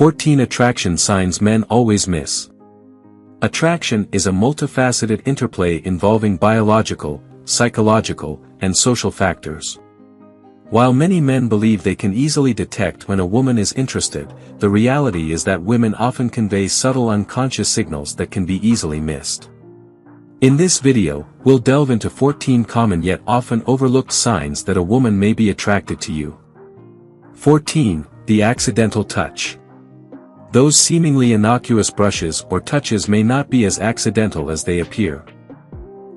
14 Attraction signs men always miss. Attraction is a multifaceted interplay involving biological, psychological, and social factors. While many men believe they can easily detect when a woman is interested, the reality is that women often convey subtle unconscious signals that can be easily missed. In this video, we'll delve into 14 common yet often overlooked signs that a woman may be attracted to you. 14. The accidental touch. Those seemingly innocuous brushes or touches may not be as accidental as they appear.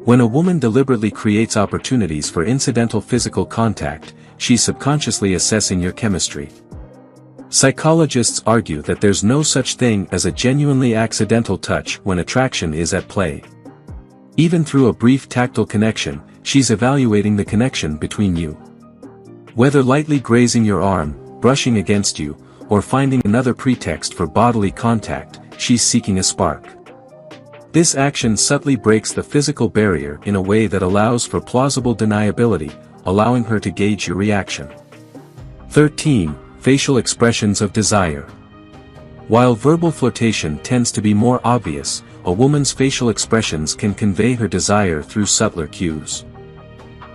When a woman deliberately creates opportunities for incidental physical contact, she's subconsciously assessing your chemistry. Psychologists argue that there's no such thing as a genuinely accidental touch when attraction is at play. Even through a brief tactile connection, she's evaluating the connection between you. Whether lightly grazing your arm, brushing against you, or finding another pretext for bodily contact, she's seeking a spark. This action subtly breaks the physical barrier in a way that allows for plausible deniability, allowing her to gauge your reaction. 13. Facial expressions of desire. While verbal flirtation tends to be more obvious, a woman's facial expressions can convey her desire through subtler cues.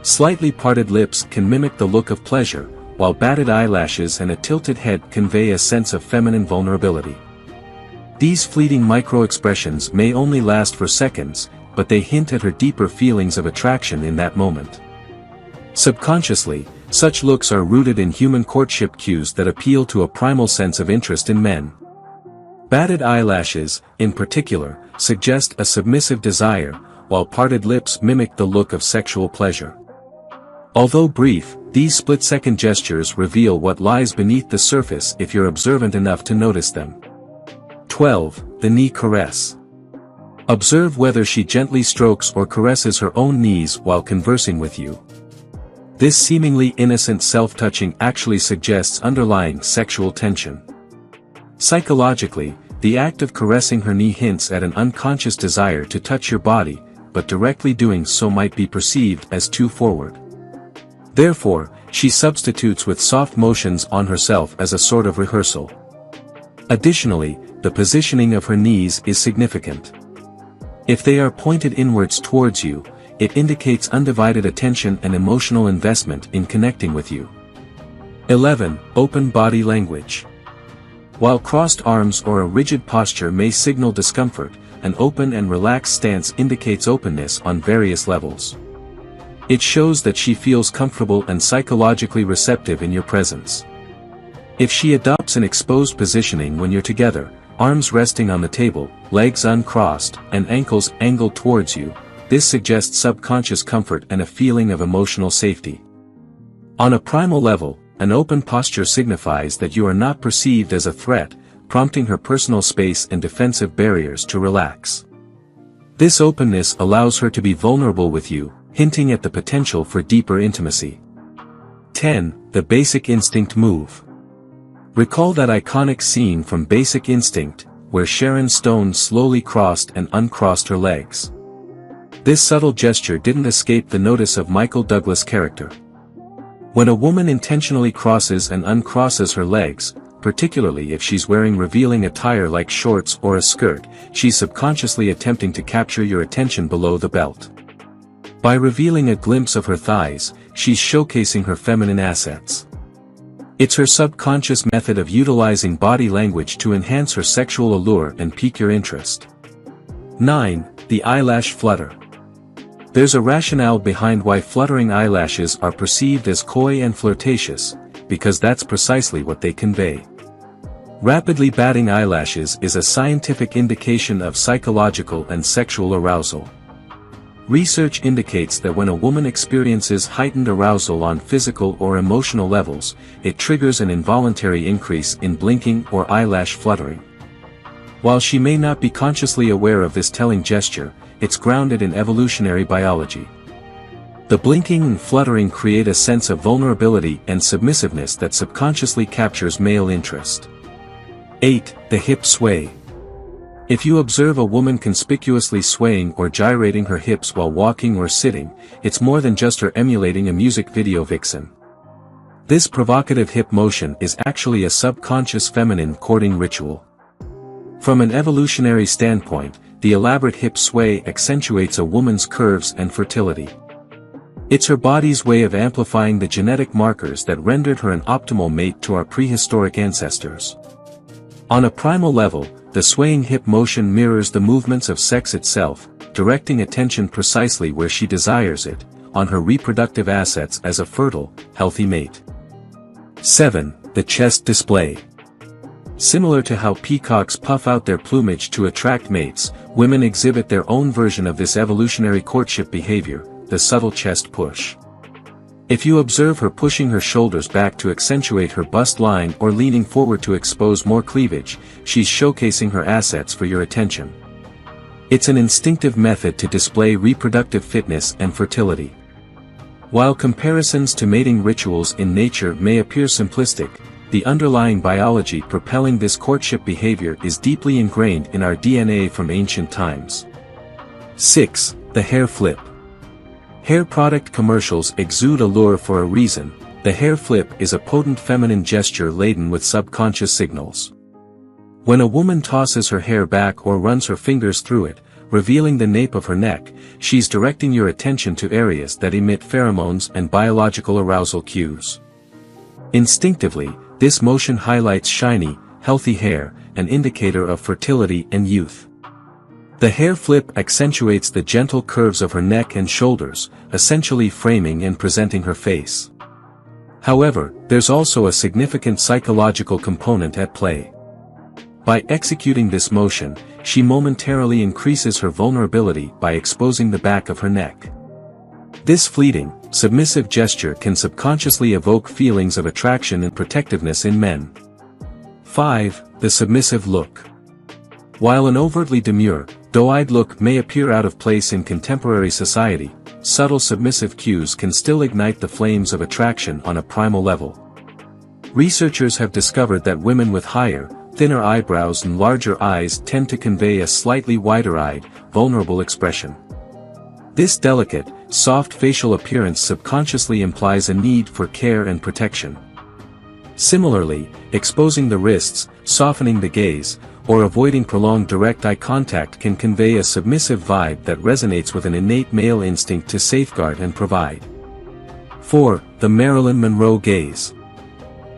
Slightly parted lips can mimic the look of pleasure, while batted eyelashes and a tilted head convey a sense of feminine vulnerability. These fleeting micro-expressions may only last for seconds, but they hint at her deeper feelings of attraction in that moment. Subconsciously, such looks are rooted in human courtship cues that appeal to a primal sense of interest in men. Batted eyelashes, in particular, suggest a submissive desire, while parted lips mimic the look of sexual pleasure. Although brief, these split-second gestures reveal what lies beneath the surface if you're observant enough to notice them. 12. The knee caress. Observe whether she gently strokes or caresses her own knees while conversing with you. This seemingly innocent self-touching actually suggests underlying sexual tension. Psychologically, the act of caressing her knee hints at an unconscious desire to touch your body, but directly doing so might be perceived as too forward. Therefore, she substitutes with soft motions on herself as a sort of rehearsal. Additionally, the positioning of her knees is significant. If they are pointed inwards towards you, it indicates undivided attention and emotional investment in connecting with you. 11. Open body language. While crossed arms or a rigid posture may signal discomfort, an open and relaxed stance indicates openness on various levels. It shows that she feels comfortable and psychologically receptive in your presence. If she adopts an exposed positioning when you're together, arms resting on the table, legs uncrossed, and ankles angled towards you, this suggests subconscious comfort and a feeling of emotional safety. On a primal level, an open posture signifies that you are not perceived as a threat, prompting her personal space and defensive barriers to relax. This openness allows her to be vulnerable with you, hinting at the potential for deeper intimacy. 10. The basic instinct move. Recall that iconic scene from Basic Instinct, where Sharon Stone slowly crossed and uncrossed her legs. This subtle gesture didn't escape the notice of Michael Douglas' character. When a woman intentionally crosses and uncrosses her legs, particularly if she's wearing revealing attire like shorts or a skirt, she's subconsciously attempting to capture your attention below the belt. By revealing a glimpse of her thighs, she's showcasing her feminine assets. It's her subconscious method of utilizing body language to enhance her sexual allure and pique your interest. 9. The eyelash flutter. There's a rationale behind why fluttering eyelashes are perceived as coy and flirtatious, because that's precisely what they convey. Rapidly batting eyelashes is a scientific indication of psychological and sexual arousal. Research indicates that when a woman experiences heightened arousal on physical or emotional levels, it triggers an involuntary increase in blinking or eyelash fluttering. While she may not be consciously aware of this telling gesture, it's grounded in evolutionary biology. The blinking and fluttering create a sense of vulnerability and submissiveness that subconsciously captures male interest. 8. The hip sway. If you observe a woman conspicuously swaying or gyrating her hips while walking or sitting, it's more than just her emulating a music video vixen. This provocative hip motion is actually a subconscious feminine courting ritual. From an evolutionary standpoint, the elaborate hip sway accentuates a woman's curves and fertility. It's her body's way of amplifying the genetic markers that rendered her an optimal mate to our prehistoric ancestors. On a primal level, the swaying hip motion mirrors the movements of sex itself, directing attention precisely where she desires it, on her reproductive assets as a fertile, healthy mate. 7. The chest display. Similar to how peacocks puff out their plumage to attract mates, women exhibit their own version of this evolutionary courtship behavior, the subtle chest push. If you observe her pushing her shoulders back to accentuate her bust line or leaning forward to expose more cleavage, she's showcasing her assets for your attention. It's an instinctive method to display reproductive fitness and fertility. While comparisons to mating rituals in nature may appear simplistic, the underlying biology propelling this courtship behavior is deeply ingrained in our DNA from ancient times. 6. The hair flip. Hair product commercials exude allure for a reason. The hair flip is a potent feminine gesture laden with subconscious signals. When a woman tosses her hair back or runs her fingers through it, revealing the nape of her neck, she's directing your attention to areas that emit pheromones and biological arousal cues. Instinctively, this motion highlights shiny, healthy hair, an indicator of fertility and youth. The hair flip accentuates the gentle curves of her neck and shoulders, essentially framing and presenting her face. However, there's also a significant psychological component at play. By executing this motion, she momentarily increases her vulnerability by exposing the back of her neck. This fleeting, submissive gesture can subconsciously evoke feelings of attraction and protectiveness in men. 5. The submissive look. While an overtly demure, doe-eyed look may appear out of place in contemporary society, subtle submissive cues can still ignite the flames of attraction on a primal level. Researchers have discovered that women with higher, thinner eyebrows and larger eyes tend to convey a slightly wider-eyed, vulnerable expression. This delicate, soft facial appearance subconsciously implies a need for care and protection. Similarly, exposing the wrists, softening the gaze, or avoiding prolonged direct eye contact can convey a submissive vibe that resonates with an innate male instinct to safeguard and provide. 4. The Marilyn Monroe gaze.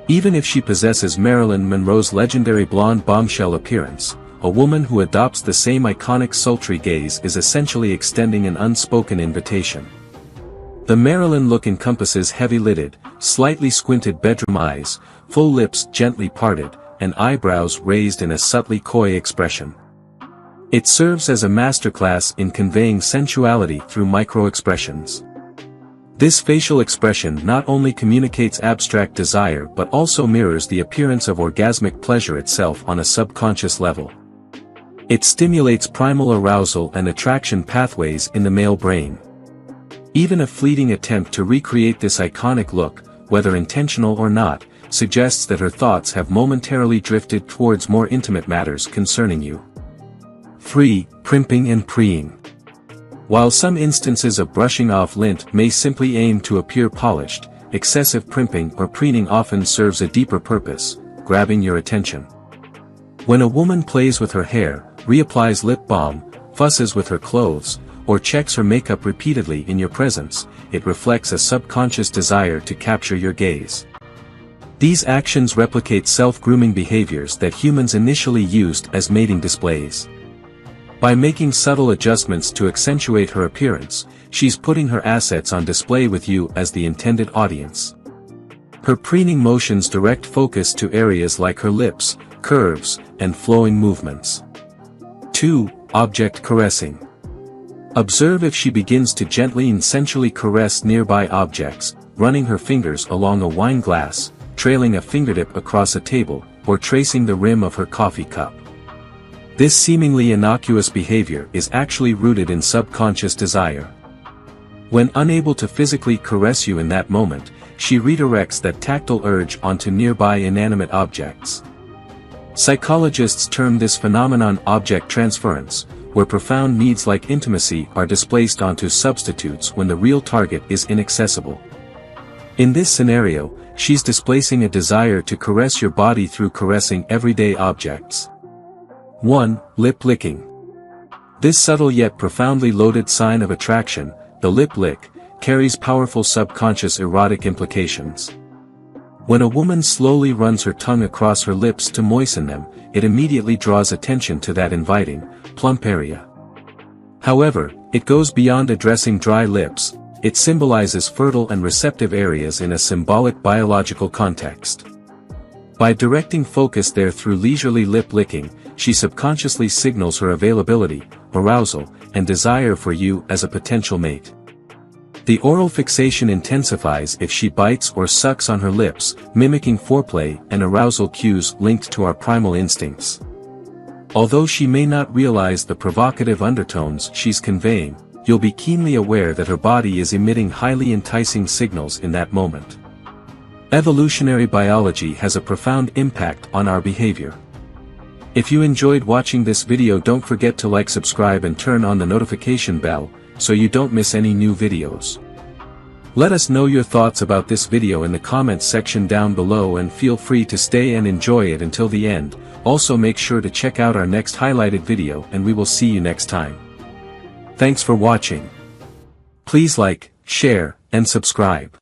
Even if she possesses Marilyn Monroe's legendary blonde bombshell appearance, a woman who adopts the same iconic sultry gaze is essentially extending an unspoken invitation. The Marilyn look encompasses heavy-lidded, slightly squinted bedroom eyes, full lips gently parted, and eyebrows raised in a subtly coy expression. It serves as a masterclass in conveying sensuality through micro-expressions. This facial expression not only communicates abstract desire but also mirrors the appearance of orgasmic pleasure itself on a subconscious level. It stimulates primal arousal and attraction pathways in the male brain. Even a fleeting attempt to recreate this iconic look, whether intentional or not, suggests that her thoughts have momentarily drifted towards more intimate matters concerning you. 3. Primping and Preing. While some instances of brushing off lint may simply aim to appear polished, excessive primping or preening often serves a deeper purpose, grabbing your attention. When a woman plays with her hair, reapplies lip balm, fusses with her clothes, or checks her makeup repeatedly in your presence, it reflects a subconscious desire to capture your gaze. These actions replicate self-grooming behaviors that humans initially used as mating displays. By making subtle adjustments to accentuate her appearance, she's putting her assets on display with you as the intended audience. Her preening motions direct focus to areas like her lips, curves, and flowing movements. 2. Object caressing. Observe if she begins to gently and sensually caress nearby objects, running her fingers along a wine glass, trailing a fingertip across a table, or tracing the rim of her coffee cup. This seemingly innocuous behavior is actually rooted in subconscious desire. When unable to physically caress you in that moment, she redirects that tactile urge onto nearby inanimate objects. Psychologists term this phenomenon object transference, where profound needs like intimacy are displaced onto substitutes when the real target is inaccessible. In this scenario, she's displacing a desire to caress your body through caressing everyday objects. 1. Lip licking. This subtle yet profoundly loaded sign of attraction, the lip lick, carries powerful subconscious erotic implications. When a woman slowly runs her tongue across her lips to moisten them, it immediately draws attention to that inviting, plump area. However, it goes beyond addressing dry lips. It symbolizes fertile and receptive areas in a symbolic biological context. By directing focus there through leisurely lip licking, she subconsciously signals her availability, arousal, and desire for you as a potential mate. The oral fixation intensifies if she bites or sucks on her lips, mimicking foreplay and arousal cues linked to our primal instincts. Although she may not realize the provocative undertones she's conveying, you'll be keenly aware that her body is emitting highly enticing signals in that moment. Evolutionary biology has a profound impact on our behavior. If you enjoyed watching this video, don't forget to like, subscribe and turn on the notification bell, so you don't miss any new videos. Let us know your thoughts about this video in the comments section down below, and feel free to stay and enjoy it until the end. Also make sure to check out our next highlighted video, and we will see you next time. Thanks for watching. Please like, share, and subscribe.